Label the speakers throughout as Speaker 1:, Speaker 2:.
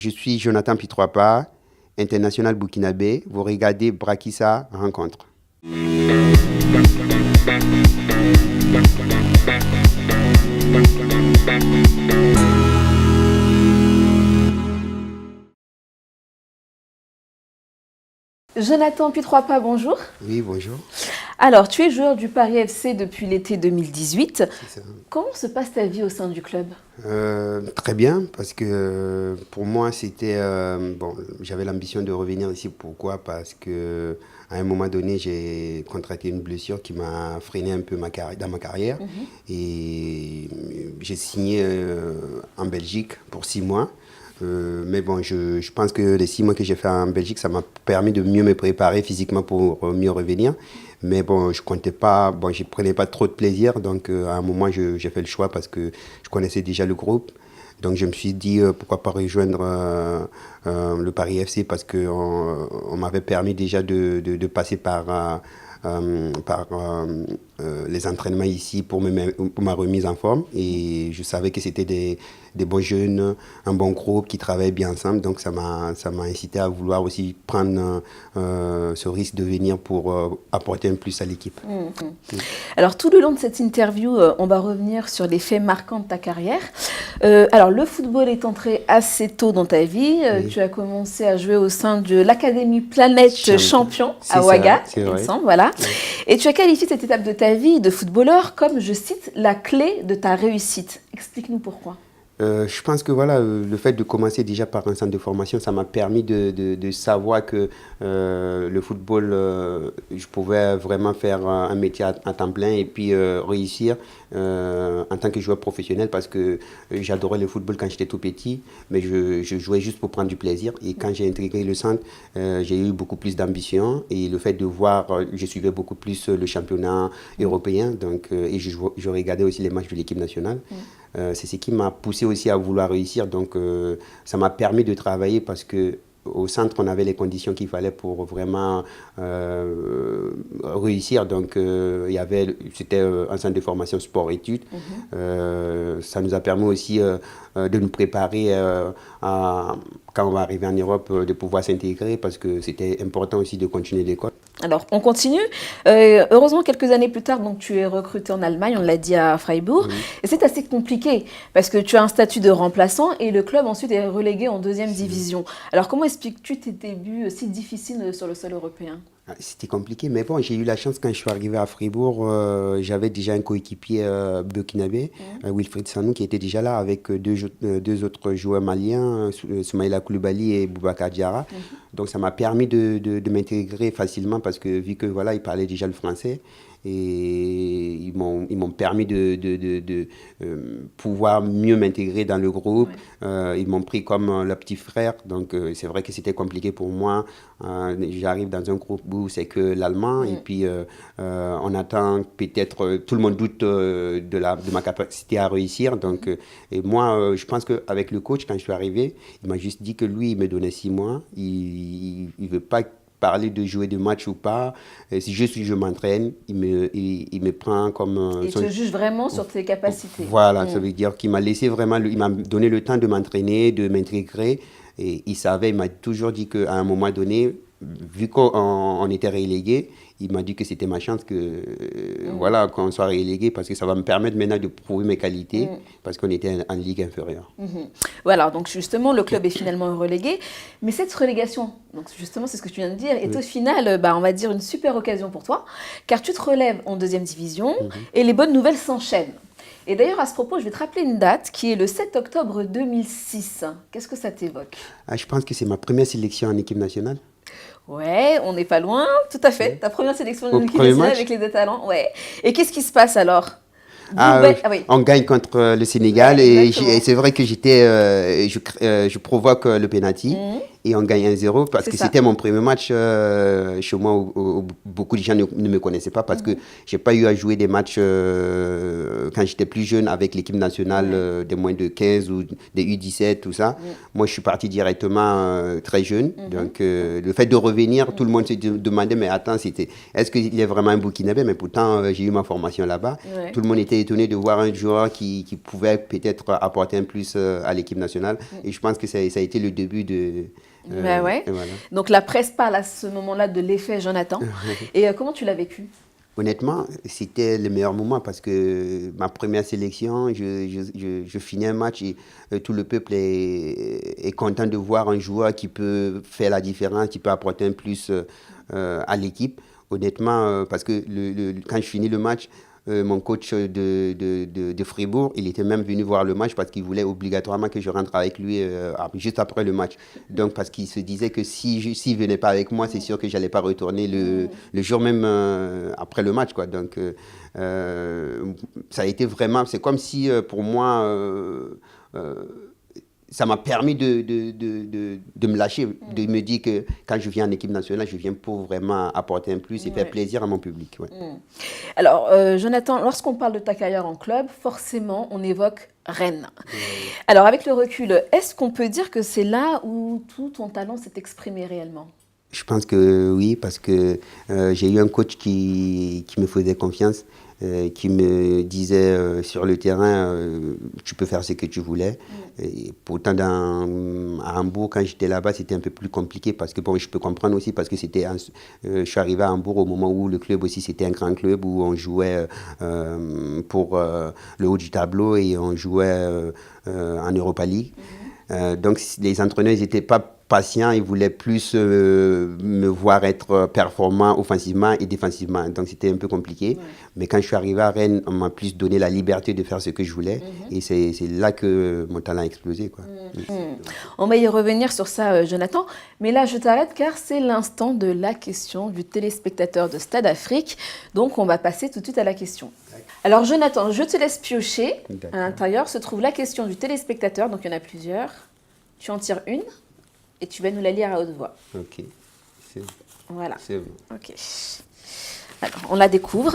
Speaker 1: Je suis Jonathan Pitroapa, international burkinabé. Vous regardez Brakissa Rencontre.
Speaker 2: Jonathan Pitroapa, bonjour.
Speaker 1: Oui, bonjour.
Speaker 2: Alors, tu es joueur du Paris FC depuis l'été 2018.
Speaker 1: C'est ça.
Speaker 2: Comment se passe ta vie au sein du club?
Speaker 1: Très bien, parce que pour moi, c'était... bon, j'avais l'ambition de revenir ici. Pourquoi? Parce que à un moment donné, j'ai contracté une blessure qui m'a freiné un peu dans ma carrière. Et j'ai signé en Belgique pour 6 mois. Mais bon, je pense que les 6 mois que j'ai fait en Belgique, ça m'a permis de mieux me préparer physiquement pour mieux revenir. Mais bon, je prenais pas trop de plaisir. Donc à un moment, j'ai fait le choix parce que je connaissais déjà le groupe. Donc je me suis dit pourquoi pas rejoindre le Paris FC parce qu'on m'avait permis déjà de passer par les entraînements ici pour ma remise en forme. Et je savais que c'était des bons jeunes, un bon groupe qui travaillait bien ensemble. Donc ça m'a incité à vouloir aussi prendre ce risque de venir pour apporter un plus à l'équipe.
Speaker 2: Alors tout le long de cette interview, on va revenir sur les faits marquants de ta carrière. Alors le football est entré assez tôt dans ta vie.
Speaker 1: Oui.
Speaker 2: Tu as commencé à jouer au sein de l'Académie Planète Champion à Ouaga, il me semble, voilà. Oui. Et tu as qualifié cette étape de ta vie de footballeur comme, je cite, la clé de ta réussite. Explique-nous pourquoi.
Speaker 1: Je pense que voilà, le fait de commencer déjà par un centre de formation, ça m'a permis de savoir que le football, je pouvais vraiment faire un métier à temps plein et puis réussir en tant que joueur professionnel parce que j'adorais le football quand j'étais tout petit, mais je jouais juste pour prendre du plaisir. Et quand j'ai intégré le centre, j'ai eu beaucoup plus d'ambition et le fait de voir, je suivais beaucoup plus le championnat européen donc, et je regardais aussi les matchs de l'équipe nationale. C'est ce qui m'a poussé aussi à vouloir réussir. Donc, ça m'a permis de travailler parce que au centre, on avait les conditions qu'il fallait pour vraiment réussir. Donc, c'était un centre de formation sport-études. Ça nous a permis aussi de nous préparer quand on va arriver en Europe, de pouvoir s'intégrer parce que c'était important aussi de continuer l'école.
Speaker 2: Alors, on continue. Heureusement, quelques années plus tard, donc, tu es recruté en Allemagne, on l'a dit à Freiburg. Et c'est assez compliqué parce que tu as un statut de remplaçant et le club ensuite est relégué en 2e division. Alors, comment expliques-tu tes débuts si difficiles sur le sol européen?
Speaker 1: C'était compliqué, mais bon, j'ai eu la chance quand je suis arrivé à Fribourg, j'avais déjà un coéquipier burkinabé, Wilfried Sanou, qui était déjà là avec deux autres joueurs maliens, Soumaïla Koulibaly et Boubacar Diarra. Donc ça m'a permis de m'intégrer facilement parce que vu que voilà, ils parlaient déjà le français. Et ils m'ont permis de pouvoir mieux m'intégrer dans le groupe. Ils m'ont pris comme leur petit frère. Donc, c'est vrai que c'était compliqué pour moi. J'arrive dans un groupe où c'est que l'allemand. Et puis, on attend peut-être... tout le monde doute de ma capacité à réussir. Donc, et moi, je pense qu'avec le coach, quand je suis arrivé, il m'a juste dit que lui, il me donnait 6 mois. Il ne veut pas parler de jouer de match ou pas. Si je m'entraîne, il me prend comme...
Speaker 2: Il te juge vraiment sur tes capacités.
Speaker 1: Voilà, ça veut dire qu'il m'a laissé vraiment... il m'a donné le temps de m'entraîner, de m'intégrer. Et il m'a toujours dit qu'à un moment donné, vu qu'on était relégué, il m'a dit que c'était ma chance voilà, qu'on soit relégué parce que ça va me permettre maintenant de prouver mes qualités parce qu'on était en ligue inférieure.
Speaker 2: Voilà, donc justement, le club est finalement relégué. Mais cette relégation, donc justement, c'est ce que tu viens de dire, est au final, on va dire, une super occasion pour toi, car tu te relèves en 2e division et les bonnes nouvelles s'enchaînent. Et d'ailleurs, à ce propos, je vais te rappeler une date qui est le 7 octobre 2006. Qu'est-ce que ça t'évoque?
Speaker 1: Je pense que c'est ma première sélection en équipe nationale.
Speaker 2: Ouais, on n'est pas loin, tout à fait. Ta première sélection en équipe nationale avec les Étalons, ouais. Et qu'est-ce qui se passe alors?
Speaker 1: Oui. On gagne contre le Sénégal et c'est vrai que je provoque le penalty et on gagne 1-0 parce
Speaker 2: C'est
Speaker 1: que
Speaker 2: ça.
Speaker 1: c'était mon premier match chez moi où beaucoup de gens ne me connaissaient pas parce que j'ai pas eu à jouer des matchs quand j'étais plus jeune avec l'équipe nationale des moins de 15 ou des U17, tout ça. Moi, je suis parti directement très jeune. Donc, le fait de revenir, tout le monde se demandait, mais attends, est-ce qu'il est vraiment un Burkinabé? Mais pourtant, j'ai eu ma formation là-bas.
Speaker 2: Ouais.
Speaker 1: Tout le monde était étonné de voir un joueur qui pouvait peut-être apporter un plus à l'équipe nationale. Et je pense que ça a été le début de...
Speaker 2: Ben ouais.
Speaker 1: et voilà.
Speaker 2: Donc la presse parle à ce moment-là de l'effet Jonathan. Et comment tu l'as vécu?
Speaker 1: Honnêtement, c'était le meilleur moment parce que ma première sélection, je finis un match et tout le peuple est content de voir un joueur qui peut faire la différence, qui peut apporter un plus à l'équipe. Honnêtement, parce que quand je finis le match, mon coach de Fribourg, il était même venu voir le match parce qu'il voulait obligatoirement que je rentre avec lui juste après le match. Donc, parce qu'il se disait que s'il ne venait pas avec moi, c'est sûr que je n'allais pas retourner le jour même après le match, quoi. Donc, ça a été vraiment... C'est comme si, pour moi... ça m'a permis de me lâcher, de me dire que quand je viens en équipe nationale, je viens pour vraiment apporter un plus et faire plaisir à mon public. Ouais.
Speaker 2: Alors, Jonathan, lorsqu'on parle de ta carrière en club, forcément, on évoque Rennes. Alors, avec le recul, est-ce qu'on peut dire que c'est là où tout ton talent s'est exprimé réellement?
Speaker 1: Je pense que oui, parce que j'ai eu un coach qui me faisait confiance, qui me disait sur le terrain, tu peux faire ce que tu voulais. Et pourtant, à Hambourg, quand j'étais là-bas, c'était un peu plus compliqué parce que, bon, je peux comprendre aussi parce que je suis arrivé à Hambourg au moment où le club aussi, c'était un grand club où on jouait pour le haut du tableau et on jouait en Europa League. Donc, les entraîneurs, ils n'étaient pas patient, il voulait plus me voir être performant offensivement et défensivement. Donc c'était un peu compliqué. Mais quand je suis arrivé à Rennes, on m'a plus donné la liberté de faire ce que je voulais. Et c'est là que mon talent a explosé, quoi.
Speaker 2: On va y revenir sur ça, Jonathan. Mais là, je t'arrête car c'est l'instant de la question du téléspectateur de Stade Afrique. Donc on va passer tout de suite à la question. Alors Jonathan, je te laisse piocher. À l'intérieur se trouve la question du téléspectateur. Donc il y en a plusieurs. Tu en tires une. Et tu vas nous la lire à haute voix.
Speaker 1: Ok. C'est bon.
Speaker 2: Voilà.
Speaker 1: C'est bon.
Speaker 2: Ok. Alors, on la découvre.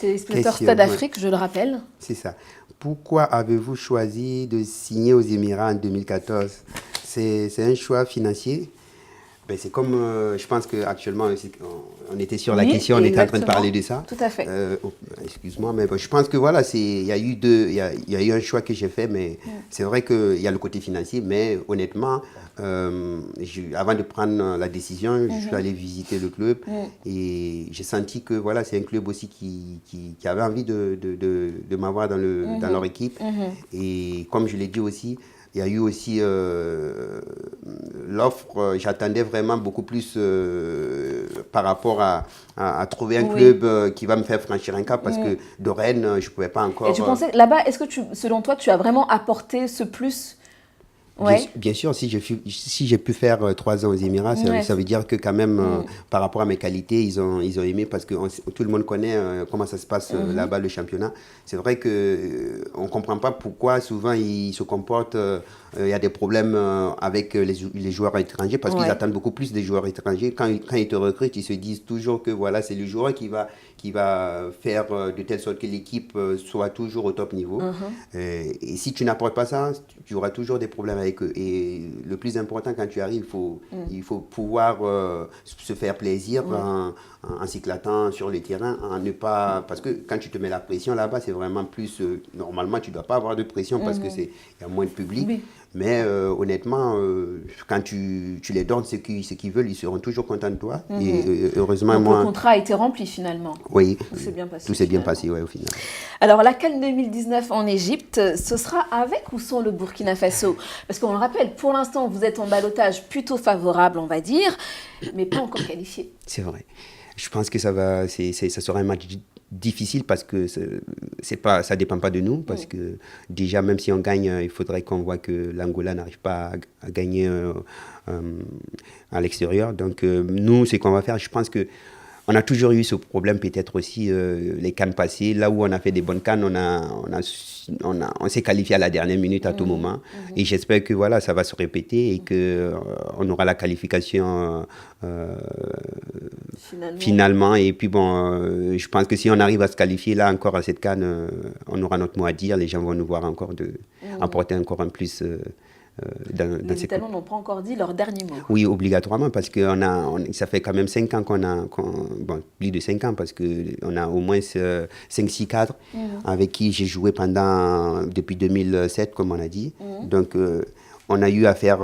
Speaker 2: Téléspectateur Stade Afrique, je le rappelle.
Speaker 1: C'est ça. Pourquoi avez-vous choisi de signer aux Émirats en 2014? C'est un choix financier. Ben, c'est comme, je pense qu'actuellement, on était sur la question, on était en train de parler de ça.
Speaker 2: Tout à fait.
Speaker 1: Excuse-moi, mais je pense que voilà, il y a eu un choix que j'ai fait, mais c'est vrai qu'il y a le côté financier, mais honnêtement, avant de prendre la décision, je suis allé visiter le club et j'ai senti que voilà, c'est un club aussi qui avait envie de m'avoir dans leur équipe. Et comme je l'ai dit aussi, il y a eu aussi l'offre, j'attendais vraiment beaucoup plus par rapport à trouver un club qui va me faire franchir un cap parce que de Rennes, je ne pouvais pas encore...
Speaker 2: Et tu pensais, là-bas, est-ce que selon toi, tu as vraiment apporté ce plus?
Speaker 1: Bien sûr, si j'ai pu faire 3 ans aux Émirats, ça veut dire que quand même, par rapport à mes qualités, ils ont aimé parce que tout le monde connaît comment ça se passe là-bas, le championnat. C'est vrai qu'on ne comprend pas pourquoi souvent ils se comportent, il y a des problèmes avec les joueurs étrangers parce qu'ils attendent beaucoup plus des joueurs étrangers. Quand ils te recrutent, ils se disent toujours que voilà, c'est le joueur qui va faire de telle sorte que l'équipe soit toujours au top niveau. Et si tu n'apportes pas ça, tu auras toujours des problèmes avec eux. Et le plus important quand tu arrives, il faut pouvoir se faire plaisir en s'éclatant sur le terrain, parce que quand tu te mets la pression là-bas, c'est vraiment plus... normalement, tu ne dois pas avoir de pression parce que y a moins de public. Oui. Mais honnêtement, quand tu les donnes ce qu'ils veulent, ils seront toujours contents de toi. Et heureusement,
Speaker 2: donc, le contrat a été rempli finalement.
Speaker 1: Oui,
Speaker 2: tout s'est bien passé.
Speaker 1: Tout s'est bien passé, oui, au final.
Speaker 2: Alors, la CAN 2019 en Égypte, ce sera avec ou sans le Burkina Faso? Parce qu'on le rappelle, pour l'instant, vous êtes en ballottage plutôt favorable, on va dire, mais pas encore qualifié.
Speaker 1: C'est vrai. Je pense que ça sera un match difficile parce que ça ne dépend pas de nous. Parce que déjà, même si on gagne, il faudrait qu'on voit que l'Angola n'arrive pas à gagner à l'extérieur. Donc nous, ce qu'on va faire, je pense que on a toujours eu ce problème, peut-être aussi les CAN passées, là où on a fait des bonnes CAN, on s'est qualifié à la dernière minute à tout moment. Et j'espère que voilà, ça va se répéter et qu'on aura la qualification finalement. Et puis bon, je pense que si on arrive à se qualifier là encore à cette CAN, on aura notre mot à dire. Les gens vont nous voir encore apporter encore un plus.
Speaker 2: Les Italiens n'ont pas encore dit leur dernier mot.
Speaker 1: Oui, obligatoirement, parce que ça fait quand même 5 ans bon, plus de 5 ans, parce qu'on a au moins 5-6 cadres avec qui j'ai joué depuis 2007, comme on a dit. Donc, on a eu à faire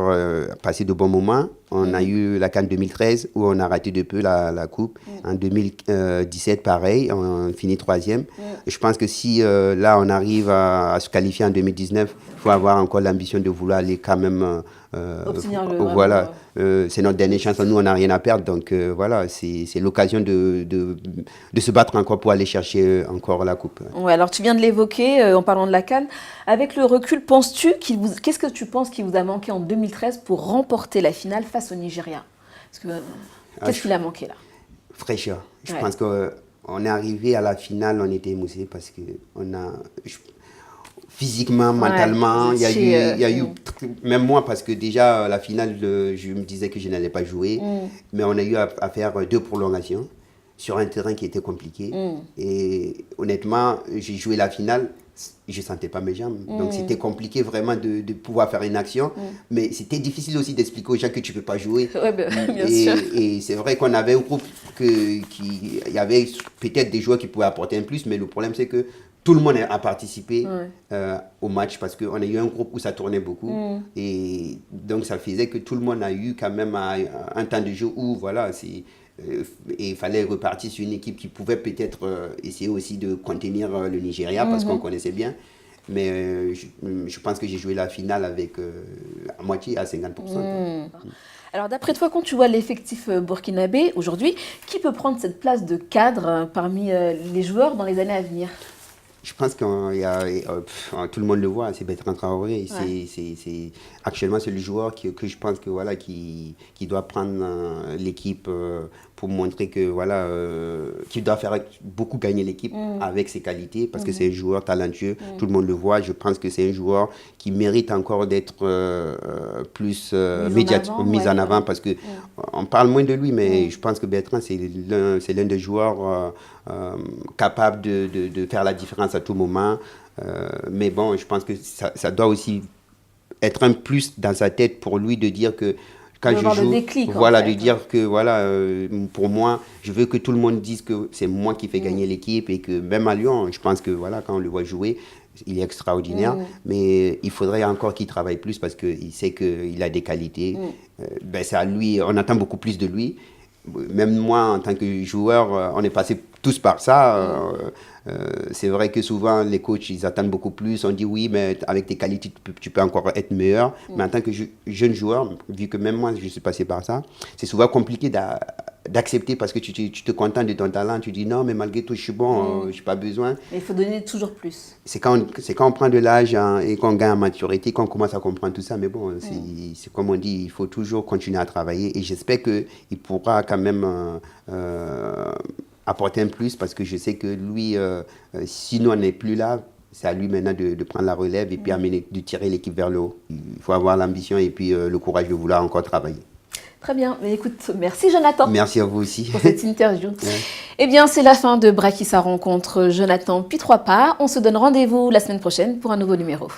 Speaker 1: passer de bons moments. On a eu la CAN 2013 où on a raté de peu la coupe. En 2017, pareil, on finit 3e. Je pense que si là, on arrive à se qualifier en 2019, il faut avoir encore l'ambition de vouloir aller quand même...
Speaker 2: obtenir
Speaker 1: voilà, c'est notre dernière chance. Nous, on n'a rien à perdre. Donc voilà, c'est l'occasion de se battre encore pour aller chercher encore la coupe.
Speaker 2: Ouais, alors tu viens de l'évoquer en parlant de la CAN. Avec le recul, qu'est-ce que tu penses qu'il vous a manqué en 2013 pour remporter la finale face au Nigeria? Qu'est-ce qu'il a manqué là?
Speaker 1: Fraîcheur. Je pense qu'on est arrivé à la finale, on était émoussé parce que physiquement, mentalement, il y a eu, même moi, parce que déjà, la finale, je me disais que je n'allais pas jouer, mais on a eu à faire 2 prolongations sur un terrain qui était compliqué. Et honnêtement, j'ai joué la finale, je ne sentais pas mes jambes. Donc, c'était compliqué vraiment de pouvoir faire une action. Mais c'était difficile aussi d'expliquer aux gens que tu ne peux pas jouer.
Speaker 2: Ouais, bien sûr.
Speaker 1: Et c'est vrai qu'on avait un groupe il y avait peut-être des joueurs qui pouvaient apporter un plus, mais le problème, c'est que tout le monde a participé au match parce qu'on a eu un groupe où ça tournait beaucoup. Et donc, ça faisait que tout le monde a eu quand même un temps de jeu où, voilà, et il fallait repartir sur une équipe qui pouvait peut-être essayer aussi de contenir le Nigeria parce qu'on connaissait bien. Mais je pense que j'ai joué la finale avec à moitié, à 50%.
Speaker 2: Alors d'après toi, quand tu vois l'effectif burkinabé aujourd'hui, qui peut prendre cette place de cadre parmi les joueurs dans les années à venir?
Speaker 1: Je pense que tout le monde le voit, c'est Bertrand Traoré. Actuellement, c'est le joueur que je pense que, voilà, qui doit prendre l'équipe pour montrer que, voilà, qu'il doit faire beaucoup gagner l'équipe avec ses qualités, parce que c'est un joueur talentueux, tout le monde le voit. Je pense que c'est un joueur qui mérite encore d'être plus mis en avant, parce que on parle moins de lui, mais je pense que Bertrand, c'est l'un des joueurs capable de faire la différence à tout moment. Mais bon, je pense que ça doit aussi être un plus dans sa tête pour lui de dire que quand je joue,
Speaker 2: déclic,
Speaker 1: voilà, de dire que voilà, pour moi, je veux que tout le monde dise que c'est moi qui fais gagner l'équipe et que même à Lyon, je pense que voilà, quand on le voit jouer, il est extraordinaire, mais il faudrait encore qu'il travaille plus parce qu'il sait qu'il a des qualités. C'est à lui, on attend beaucoup plus de lui. Même moi, en tant que joueur, on est passé tous par ça. C'est vrai que souvent, les coachs, ils attendent beaucoup plus. On dit oui, mais avec tes qualités, tu peux encore être meilleur. Mais en tant que jeune joueur, vu que même moi, je suis passé par ça, c'est souvent compliqué d'accepter parce que tu te contentes de ton talent. Tu dis non, mais malgré tout, je suis bon, je n'ai pas besoin.
Speaker 2: Mais il faut donner toujours plus.
Speaker 1: C'est quand on prend de l'âge et qu'on gagne en maturité qu'on commence à comprendre tout ça. Mais bon, c'est comme on dit, il faut toujours continuer à travailler. Et j'espère qu'il pourra quand même apporter un plus parce que je sais que lui, si nous on n'est plus là, c'est à lui maintenant de prendre la relève et puis de tirer l'équipe vers le haut. Il faut avoir l'ambition et puis le courage de vouloir encore travailler.
Speaker 2: Très bien. Mais écoute, merci Jonathan.
Speaker 1: Merci à vous aussi.
Speaker 2: Pour cette interview. Eh bien, c'est la fin de Brakissa Rencontre Jonathan Pitroipa. On se donne rendez-vous la semaine prochaine pour un nouveau numéro.